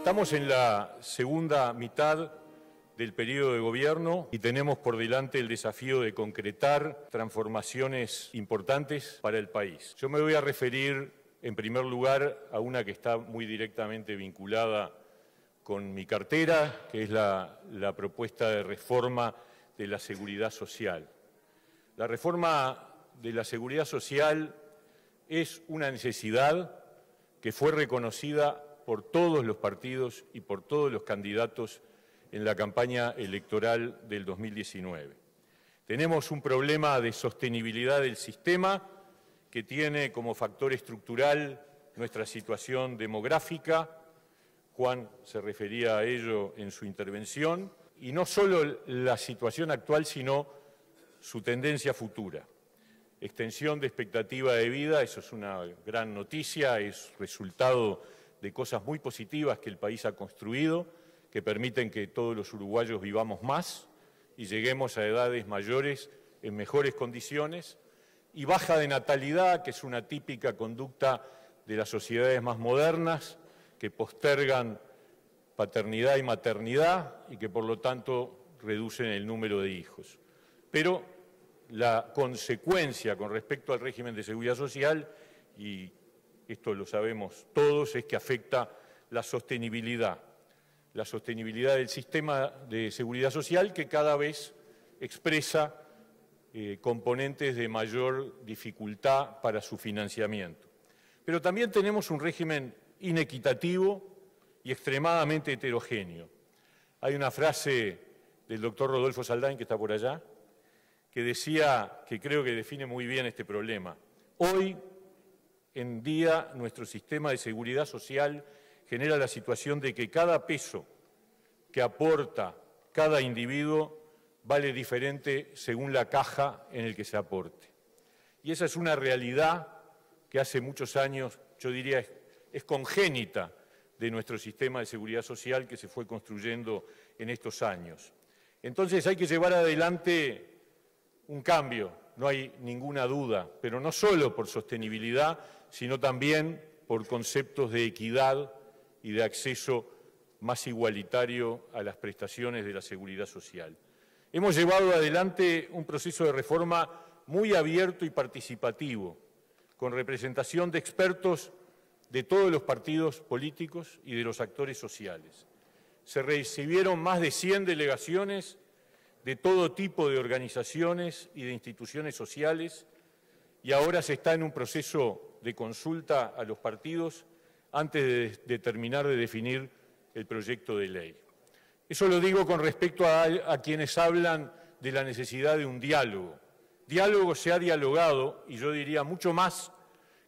Estamos en la segunda mitad del periodo de gobierno y tenemos por delante el desafío de concretar transformaciones importantes para el país. Yo me voy a referir, en primer lugar, a una que está muy directamente vinculada con mi cartera, que es la propuesta de reforma de la seguridad social. La reforma de la seguridad social es una necesidad que fue reconocida por todos los partidos y por todos los candidatos en la campaña electoral del 2019. Tenemos un problema de sostenibilidad del sistema que tiene como factor estructural nuestra situación demográfica. Juan se refería a ello en su intervención, y no solo la situación actual, sino su tendencia futura. Extensión de expectativa de vida, eso es una gran noticia, es resultado de cosas muy positivas que el país ha construido, que permiten que todos los uruguayos vivamos más y lleguemos a edades mayores en mejores condiciones, y baja de natalidad, que es una típica conducta de las sociedades más modernas, que postergan paternidad y maternidad y que por lo tanto reducen el número de hijos. Pero la consecuencia con respecto al régimen de seguridad social, y esto lo sabemos todos, es que afecta la sostenibilidad del sistema de seguridad social, que cada vez expresa componentes de mayor dificultad para su financiamiento. Pero también tenemos un régimen inequitativo y extremadamente heterogéneo. Hay una frase del doctor Rodolfo Saldain, que está por allá, que decía, que creo que define muy bien este problema: hoy en día nuestro sistema de seguridad social genera la situación de que cada peso que aporta cada individuo vale diferente según la caja en el que se aporte. Y esa es una realidad que hace muchos años, yo diría, es congénita de nuestro sistema de seguridad social, que se fue construyendo en estos años. Entonces hay que llevar adelante un cambio, no hay ninguna duda, pero no solo por sostenibilidad, sino también por conceptos de equidad y de acceso más igualitario a las prestaciones de la seguridad social. Hemos llevado adelante un proceso de reforma muy abierto y participativo, con representación de expertos de todos los partidos políticos y de los actores sociales. Se recibieron más de 100 delegaciones de todo tipo de organizaciones y de instituciones sociales, y ahora se está en un proceso de consulta a los partidos antes de terminar de definir el proyecto de ley. Eso lo digo con respecto a quienes hablan de la necesidad de un diálogo. Diálogo se ha dialogado, y yo diría mucho más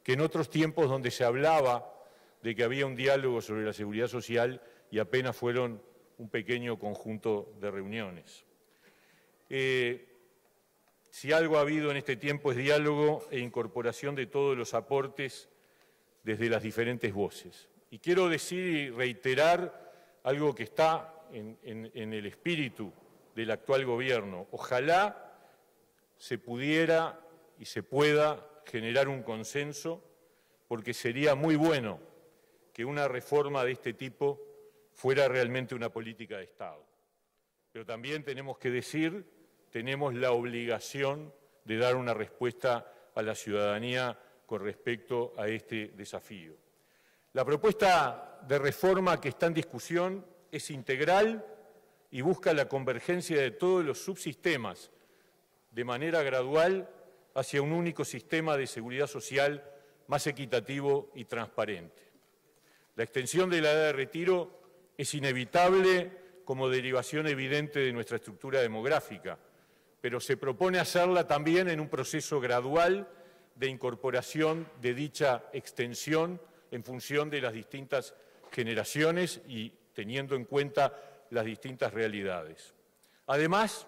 que en otros tiempos donde se hablaba de que había un diálogo sobre la seguridad social y apenas fueron un pequeño conjunto de reuniones. Si algo ha habido en este tiempo es diálogo e incorporación de todos los aportes desde las diferentes voces. Y quiero decir y reiterar algo que está en el espíritu del actual gobierno. Ojalá se pudiera y se pueda generar un consenso, porque sería muy bueno que una reforma de este tipo fuera realmente una política de Estado. Pero también tenemos que decir, tenemos la obligación de dar una respuesta a la ciudadanía con respecto a este desafío. La propuesta de reforma que está en discusión es integral y busca la convergencia de todos los subsistemas de manera gradual hacia un único sistema de seguridad social más equitativo y transparente. La extensión de la edad de retiro es inevitable como derivación evidente de nuestra estructura demográfica, pero se propone hacerla también en un proceso gradual de incorporación de dicha extensión en función de las distintas generaciones y teniendo en cuenta las distintas realidades. Además,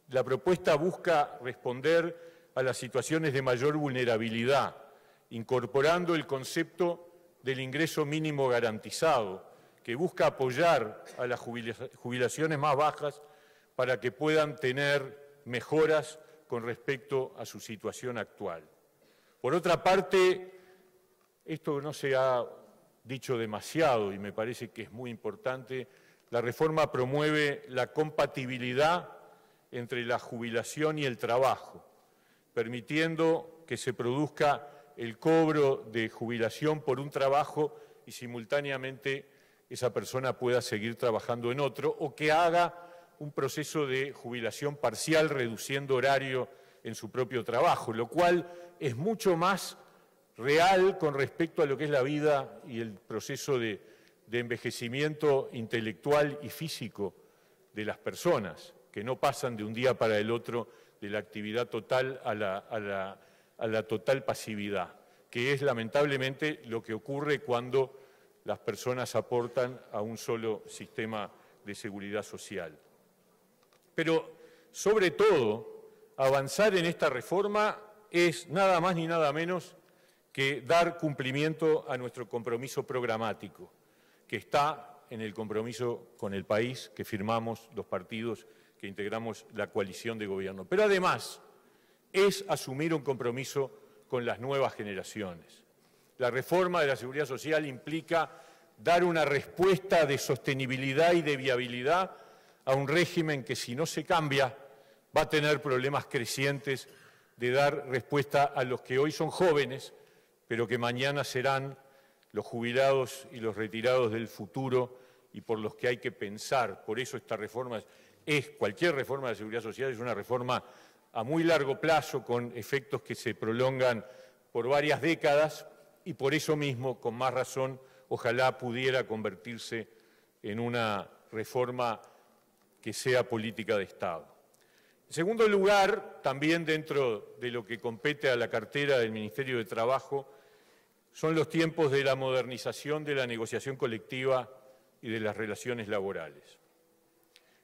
la propuesta busca responder a las situaciones de mayor vulnerabilidad, incorporando el concepto del ingreso mínimo garantizado, que busca apoyar a las jubilaciones más bajas para que puedan tener mejoras con respecto a su situación actual. Por otra parte, esto no se ha dicho demasiado y me parece que es muy importante, la reforma promueve la compatibilidad entre la jubilación y el trabajo, permitiendo que se produzca el cobro de jubilación por un trabajo y simultáneamente esa persona pueda seguir trabajando en otro, o que haga un proceso de jubilación parcial reduciendo horario en su propio trabajo, lo cual es mucho más real con respecto a lo que es la vida y el proceso de envejecimiento intelectual y físico de las personas, que no pasan de un día para el otro de la actividad total a la total pasividad, que es lamentablemente lo que ocurre cuando las personas aportan a un solo sistema de seguridad social. Pero, sobre todo, avanzar en esta reforma es nada más ni nada menos que dar cumplimiento a nuestro compromiso programático, que está en el compromiso con el país que firmamos los partidos que integramos la coalición de gobierno. Pero además es asumir un compromiso con las nuevas generaciones. La reforma de la seguridad social implica dar una respuesta de sostenibilidad y de viabilidad a un régimen que, si no se cambia, va a tener problemas crecientes de dar respuesta a los que hoy son jóvenes, pero que mañana serán los jubilados y los retirados del futuro y por los que hay que pensar. Por eso esta reforma cualquier reforma de la seguridad social es una reforma a muy largo plazo, con efectos que se prolongan por varias décadas y por eso mismo, con más razón, ojalá pudiera convertirse en una reforma que sea política de Estado. En segundo lugar, también dentro de lo que compete a la cartera del Ministerio de Trabajo, son los tiempos de la modernización de la negociación colectiva y de las relaciones laborales.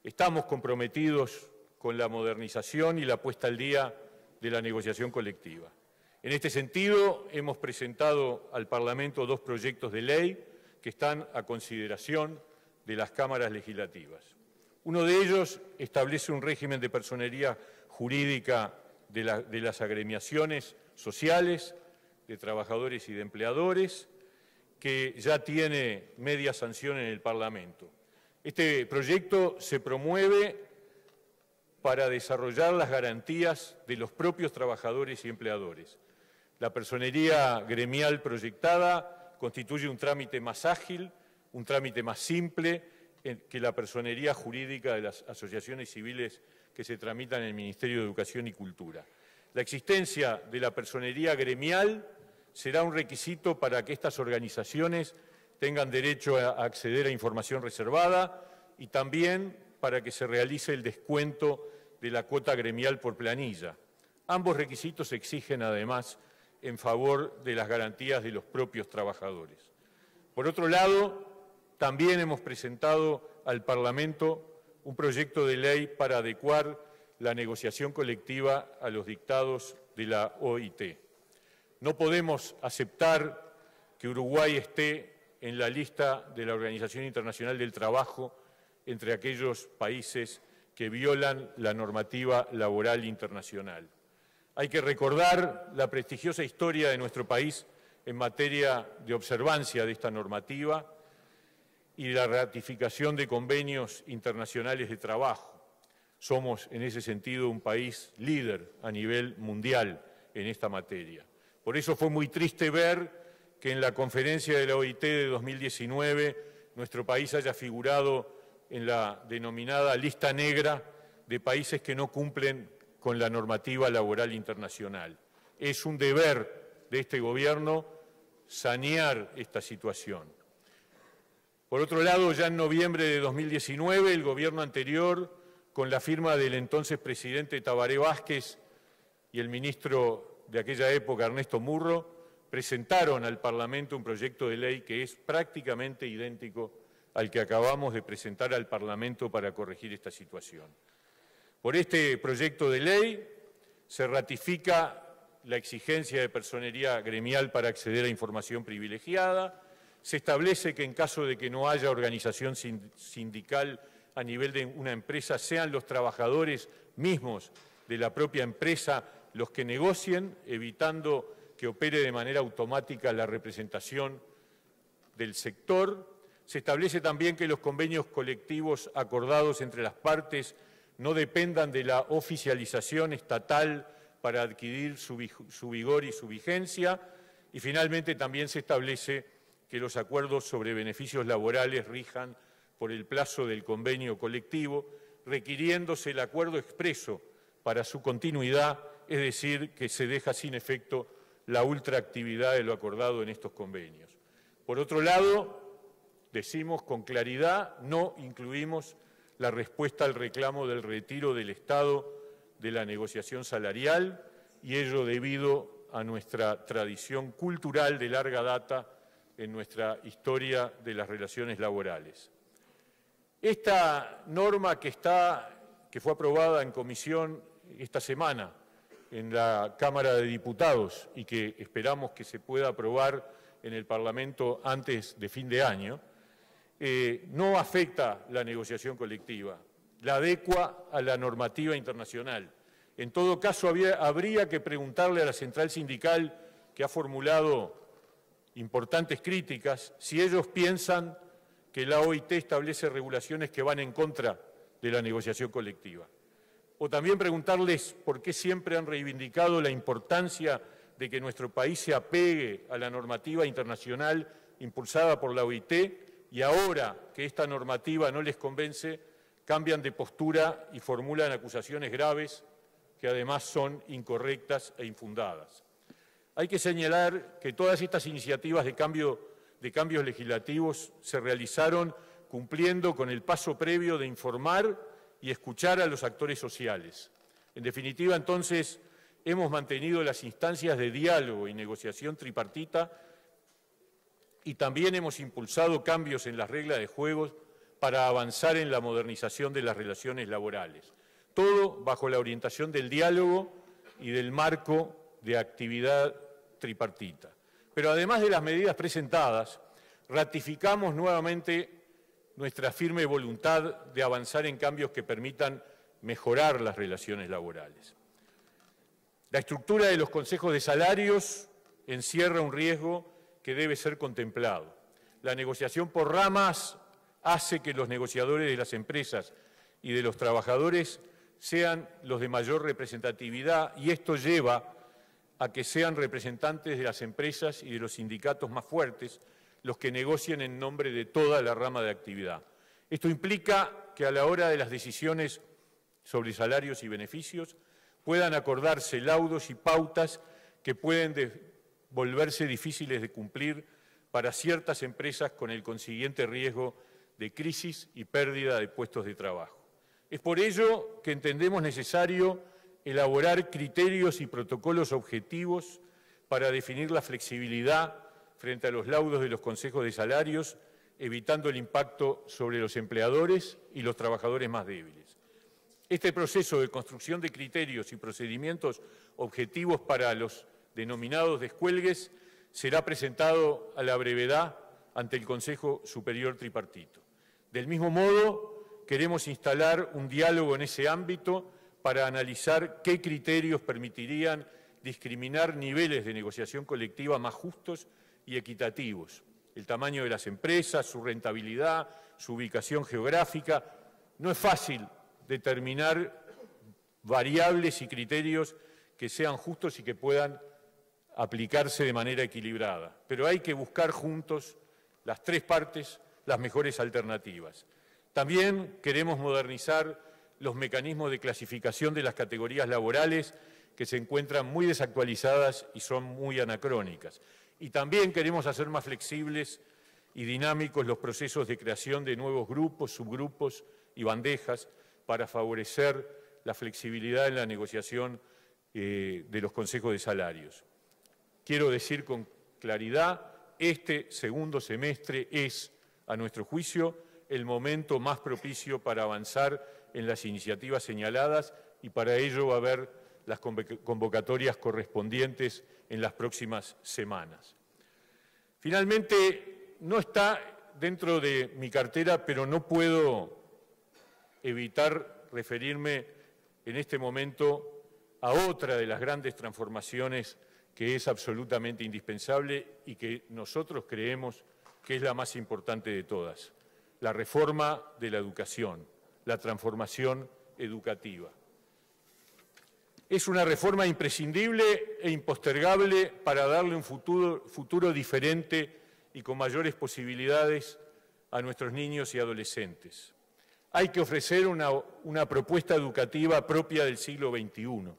Estamos comprometidos con la modernización y la puesta al día de la negociación colectiva. En este sentido, hemos presentado al Parlamento 2 proyectos de ley que están a consideración de las cámaras legislativas. Uno de ellos establece un régimen de personería jurídica de las agremiaciones sociales, de trabajadores y de empleadores, que ya tiene media sanción en el Parlamento. Este proyecto se promueve para desarrollar las garantías de los propios trabajadores y empleadores. La personería gremial proyectada constituye un trámite más ágil, un trámite más simple que la personería jurídica de las asociaciones civiles que se tramitan en el Ministerio de Educación y Cultura. La existencia de la personería gremial será un requisito para que estas organizaciones tengan derecho a acceder a información reservada y también para que se realice el descuento de la cuota gremial por planilla. Ambos requisitos se exigen, además, en favor de las garantías de los propios trabajadores. Por otro lado, también hemos presentado al Parlamento un proyecto de ley para adecuar la negociación colectiva a los dictados de la OIT. No podemos aceptar que Uruguay esté en la lista de la Organización Internacional del Trabajo entre aquellos países que violan la normativa laboral internacional. Hay que recordar la prestigiosa historia de nuestro país en materia de observancia de esta normativa y la ratificación de convenios internacionales de trabajo. Somos, en ese sentido, un país líder a nivel mundial en esta materia. Por eso fue muy triste ver que en la conferencia de la OIT de 2019 nuestro país haya figurado en la denominada lista negra de países que no cumplen con la normativa laboral internacional. Es un deber de este gobierno sanear esta situación. Por otro lado, ya en noviembre de 2019, el gobierno anterior, con la firma del entonces presidente Tabaré Vázquez y el ministro de aquella época, Ernesto Murro, presentaron al Parlamento un proyecto de ley que es prácticamente idéntico al que acabamos de presentar al Parlamento para corregir esta situación. Por este proyecto de ley se ratifica la exigencia de personería gremial para acceder a información privilegiada, se establece que en caso de que no haya organización sindical a nivel de una empresa, sean los trabajadores mismos de la propia empresa los que negocien, evitando que opere de manera automática la representación del sector. Se establece también que los convenios colectivos acordados entre las partes no dependan de la oficialización estatal para adquirir su vigor y su vigencia. Y finalmente también se establece que los acuerdos sobre beneficios laborales rijan por el plazo del convenio colectivo, requiriéndose el acuerdo expreso para su continuidad, es decir, que se deja sin efecto la ultraactividad de lo acordado en estos convenios. Por otro lado, decimos con claridad, no incluimos la respuesta al reclamo del retiro del Estado de la negociación salarial, y ello debido a nuestra tradición cultural de larga data en nuestra historia de las relaciones laborales. Esta norma que fue aprobada en comisión esta semana en la Cámara de Diputados y que esperamos que se pueda aprobar en el Parlamento antes de fin de año, no afecta la negociación colectiva, la adecua a la normativa internacional. En todo caso, habría que preguntarle a la central sindical, que ha formulado importantes críticas, si ellos piensan que la OIT establece regulaciones que van en contra de la negociación colectiva. O también preguntarles por qué siempre han reivindicado la importancia de que nuestro país se apegue a la normativa internacional impulsada por la OIT, y ahora que esta normativa no les convence, cambian de postura y formulan acusaciones graves que además son incorrectas e infundadas. Hay que señalar que todas estas iniciativas de cambios legislativos se realizaron cumpliendo con el paso previo de informar y escuchar a los actores sociales. En definitiva, entonces, hemos mantenido las instancias de diálogo y negociación tripartita y también hemos impulsado cambios en las reglas de juego para avanzar en la modernización de las relaciones laborales. Todo bajo la orientación del diálogo y del marco de actividad tripartita. Pero además de las medidas presentadas, ratificamos nuevamente nuestra firme voluntad de avanzar en cambios que permitan mejorar las relaciones laborales. La estructura de los consejos de salarios encierra un riesgo que debe ser contemplado. La negociación por ramas hace que los negociadores de las empresas y de los trabajadores sean los de mayor representatividad, y esto lleva a que sean representantes de las empresas y de los sindicatos más fuertes los que negocien en nombre de toda la rama de actividad. Esto implica que a la hora de las decisiones sobre salarios y beneficios puedan acordarse laudos y pautas que pueden volverse difíciles de cumplir para ciertas empresas, con el consiguiente riesgo de crisis y pérdida de puestos de trabajo. Es por ello que entendemos necesario elaborar criterios y protocolos objetivos para definir la flexibilidad frente a los laudos de los consejos de salarios, evitando el impacto sobre los empleadores y los trabajadores más débiles. Este proceso de construcción de criterios y procedimientos objetivos para los denominados descuelgues será presentado a la brevedad ante el Consejo Superior Tripartito. Del mismo modo, queremos instalar un diálogo en ese ámbito para analizar qué criterios permitirían discriminar niveles de negociación colectiva más justos y equitativos. El tamaño de las empresas, su rentabilidad, su ubicación geográfica. No es fácil determinar variables y criterios que sean justos y que puedan aplicarse de manera equilibrada, pero hay que buscar juntos, las tres partes, las mejores alternativas. También queremos modernizar los mecanismos de clasificación de las categorías laborales, que se encuentran muy desactualizadas y son muy anacrónicas. Y también queremos hacer más flexibles y dinámicos los procesos de creación de nuevos grupos, subgrupos y bandejas para favorecer la flexibilidad en la negociación de los consejos de salarios. Quiero decir con claridad, este segundo semestre es, a nuestro juicio, el momento más propicio para avanzar en las iniciativas señaladas, y para ello va a haber las convocatorias correspondientes en las próximas semanas. Finalmente, no está dentro de mi cartera, pero no puedo evitar referirme en este momento a otra de las grandes transformaciones que es absolutamente indispensable y que nosotros creemos que es la más importante de todas: la reforma de la educación, la transformación educativa. Es una reforma imprescindible e impostergable para darle un futuro diferente y con mayores posibilidades a nuestros niños y adolescentes. Hay que ofrecer una propuesta educativa propia del siglo XXI.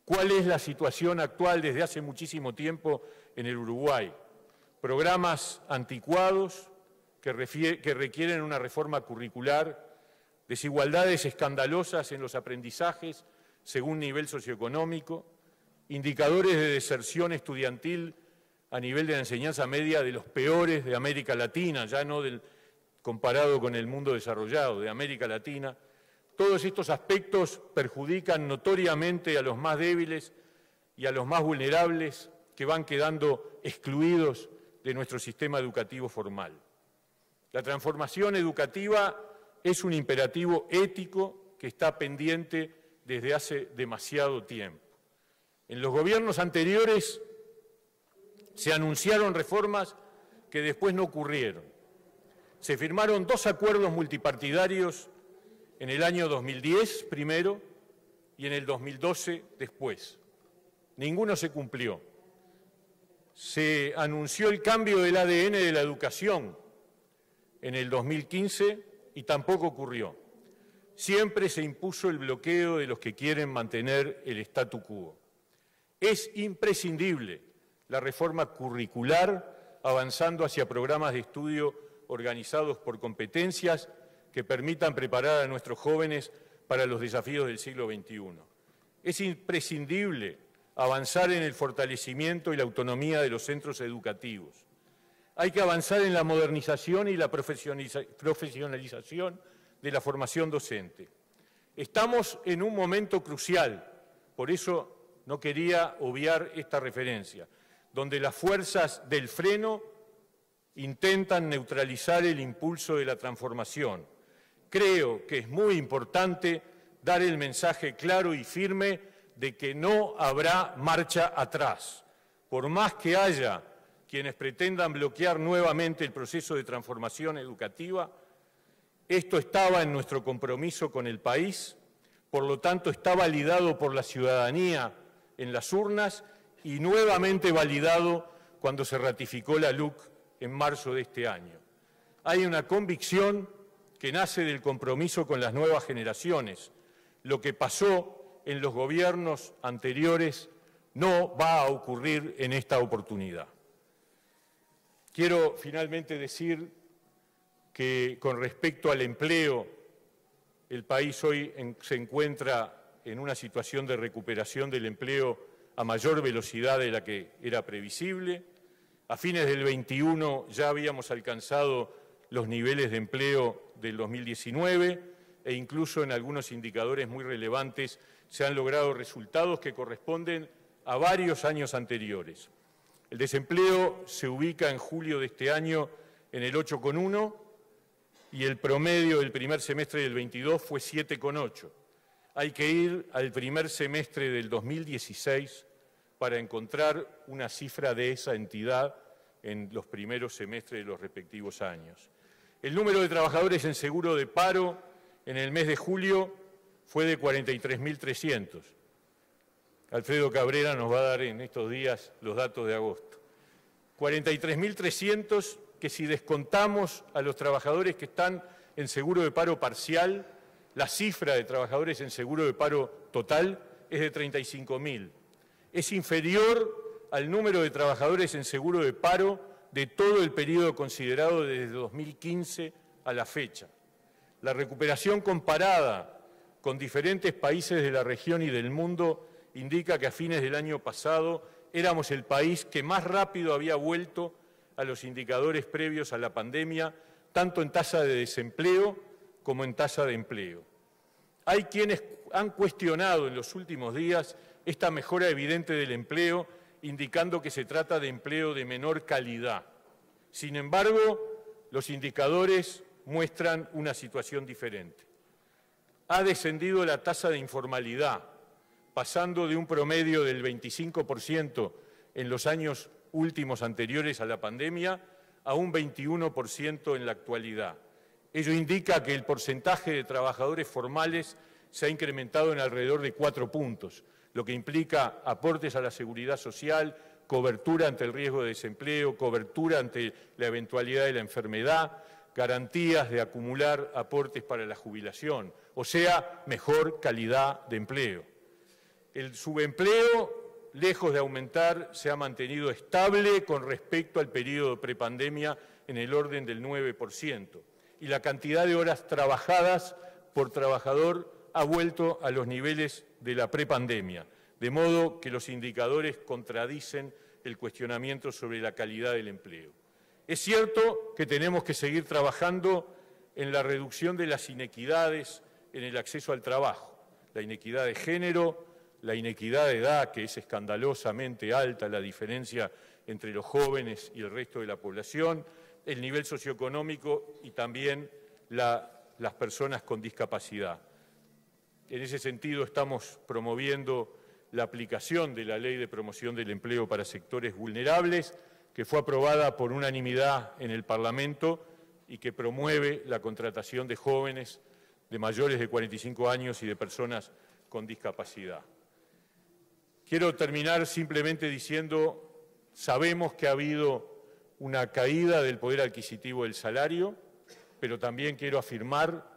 ¿Cuál es la situación actual desde hace muchísimo tiempo en el Uruguay? Programas anticuados que requieren una reforma curricular, desigualdades escandalosas en los aprendizajes según nivel socioeconómico, indicadores de deserción estudiantil a nivel de la enseñanza media de los peores de América Latina, ya no comparado con el mundo desarrollado, de América Latina. Todos estos aspectos perjudican notoriamente a los más débiles y a los más vulnerables que van quedando excluidos de nuestro sistema educativo formal. La transformación educativa es un imperativo ético que está pendiente desde hace demasiado tiempo. En los gobiernos anteriores se anunciaron reformas que después no ocurrieron. Se firmaron 2 acuerdos multipartidarios en el año 2010 primero y en el 2012 después. Ninguno se cumplió. Se anunció el cambio del ADN de la educación en el 2015 y tampoco ocurrió. Siempre se impuso el bloqueo de los que quieren mantener el statu quo. Es imprescindible la reforma curricular, avanzando hacia programas de estudio organizados por competencias que permitan preparar a nuestros jóvenes para los desafíos del siglo XXI. Es imprescindible avanzar en el fortalecimiento y la autonomía de los centros educativos. Hay que avanzar en la modernización y la profesionalización de la formación docente. Estamos en un momento crucial, por eso no quería obviar esta referencia, donde las fuerzas del freno intentan neutralizar el impulso de la transformación. Creo que es muy importante dar el mensaje claro y firme de que no habrá marcha atrás. Por más que haya quienes pretendan bloquear nuevamente el proceso de transformación educativa, esto estaba en nuestro compromiso con el país, por lo tanto está validado por la ciudadanía en las urnas y nuevamente validado cuando se ratificó la LUC en marzo de este año. Hay una convicción que nace del compromiso con las nuevas generaciones. Lo que pasó en los gobiernos anteriores no va a ocurrir en esta oportunidad. Quiero finalmente decir que con respecto al empleo, el país hoy se encuentra en una situación de recuperación del empleo a mayor velocidad de la que era previsible. A fines del 21 ya habíamos alcanzado los niveles de empleo del 2019 e incluso en algunos indicadores muy relevantes se han logrado resultados que corresponden a varios años anteriores. El desempleo se ubica en julio de este año en el 8,1 y el promedio del primer semestre del 22 fue 7,8. Hay que ir al primer semestre del 2016 para encontrar una cifra de esa entidad en los primeros semestres de los respectivos años. El número de trabajadores en seguro de paro en el mes de julio fue de 43.300. Alfredo Cabrera nos va a dar en estos días los datos de agosto. 43.300 que si descontamos a los trabajadores que están en seguro de paro parcial, la cifra de trabajadores en seguro de paro total es de 35.000. Es inferior al número de trabajadores en seguro de paro de todo el periodo considerado desde 2015 a la fecha. La recuperación comparada con diferentes países de la región y del mundo indica que a fines del año pasado éramos el país que más rápido había vuelto a los indicadores previos a la pandemia, tanto en tasa de desempleo como en tasa de empleo. Hay quienes han cuestionado en los últimos días esta mejora evidente del empleo, indicando que se trata de empleo de menor calidad. Sin embargo, los indicadores muestran una situación diferente. Ha descendido la tasa de informalidad, pasando de un promedio del 25% en los años últimos anteriores a la pandemia a un 21% en la actualidad. Ello indica que el porcentaje de trabajadores formales se ha incrementado en alrededor de 4 puntos, lo que implica aportes a la seguridad social, cobertura ante el riesgo de desempleo, cobertura ante la eventualidad de la enfermedad, garantías de acumular aportes para la jubilación, o sea, mejor calidad de empleo. El subempleo, lejos de aumentar, se ha mantenido estable con respecto al periodo prepandemia en el orden del 9%, y la cantidad de horas trabajadas por trabajador ha vuelto a los niveles de la prepandemia, de modo que los indicadores contradicen el cuestionamiento sobre la calidad del empleo. Es cierto que tenemos que seguir trabajando en la reducción de las inequidades en el acceso al trabajo, la inequidad de género, la inequidad de edad, que es escandalosamente alta la diferencia entre los jóvenes y el resto de la población, el nivel socioeconómico y también las personas con discapacidad. En ese sentido, estamos promoviendo la aplicación de la Ley de Promoción del Empleo para Sectores Vulnerables, que fue aprobada por unanimidad en el Parlamento y que promueve la contratación de jóvenes, de mayores de 45 años y de personas con discapacidad. Quiero terminar simplemente diciendo, sabemos que ha habido una caída del poder adquisitivo del salario, pero también quiero afirmar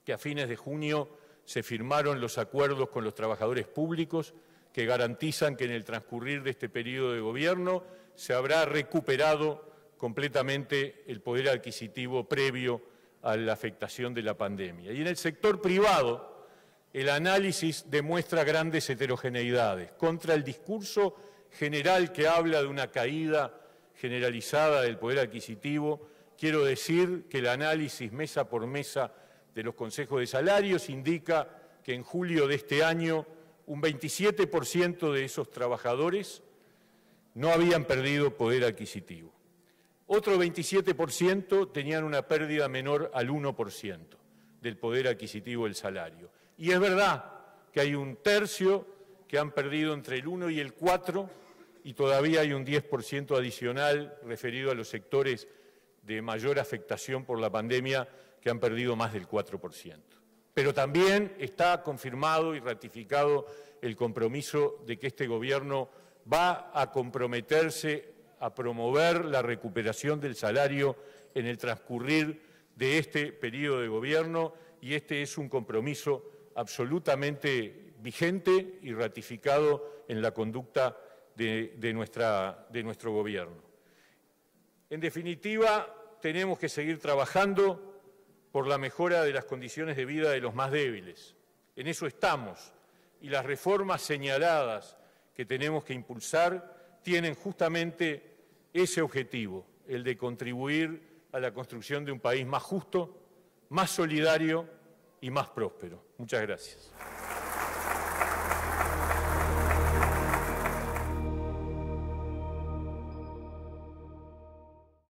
que a fines de junio se firmaron los acuerdos con los trabajadores públicos que garantizan que en el transcurrir de este periodo de gobierno se habrá recuperado completamente el poder adquisitivo previo a la afectación de la pandemia. Y en el sector privado, el análisis demuestra grandes heterogeneidades. Contra el discurso general que habla de una caída generalizada del poder adquisitivo, quiero decir que el análisis mesa por mesa de los consejos de salarios indica que en julio de este año un 27% de esos trabajadores no habían perdido poder adquisitivo. Otro 27% tenían una pérdida menor al 1% del poder adquisitivo del salario. Y es verdad que hay un tercio que han perdido entre el 1 y el 4 y todavía hay un 10% adicional referido a los sectores de mayor afectación por la pandemia que han perdido más del 4%. Pero también está confirmado y ratificado el compromiso de que este gobierno va a comprometerse a promover la recuperación del salario en el transcurrir de este periodo de gobierno y este es un compromiso absolutamente vigente y ratificado en la conducta de nuestro gobierno. En definitiva, tenemos que seguir trabajando por la mejora de las condiciones de vida de los más débiles. En eso estamos y las reformas señaladas que tenemos que impulsar tienen justamente ese objetivo, el de contribuir a la construcción de un país más justo, más solidario y más próspero. Muchas gracias.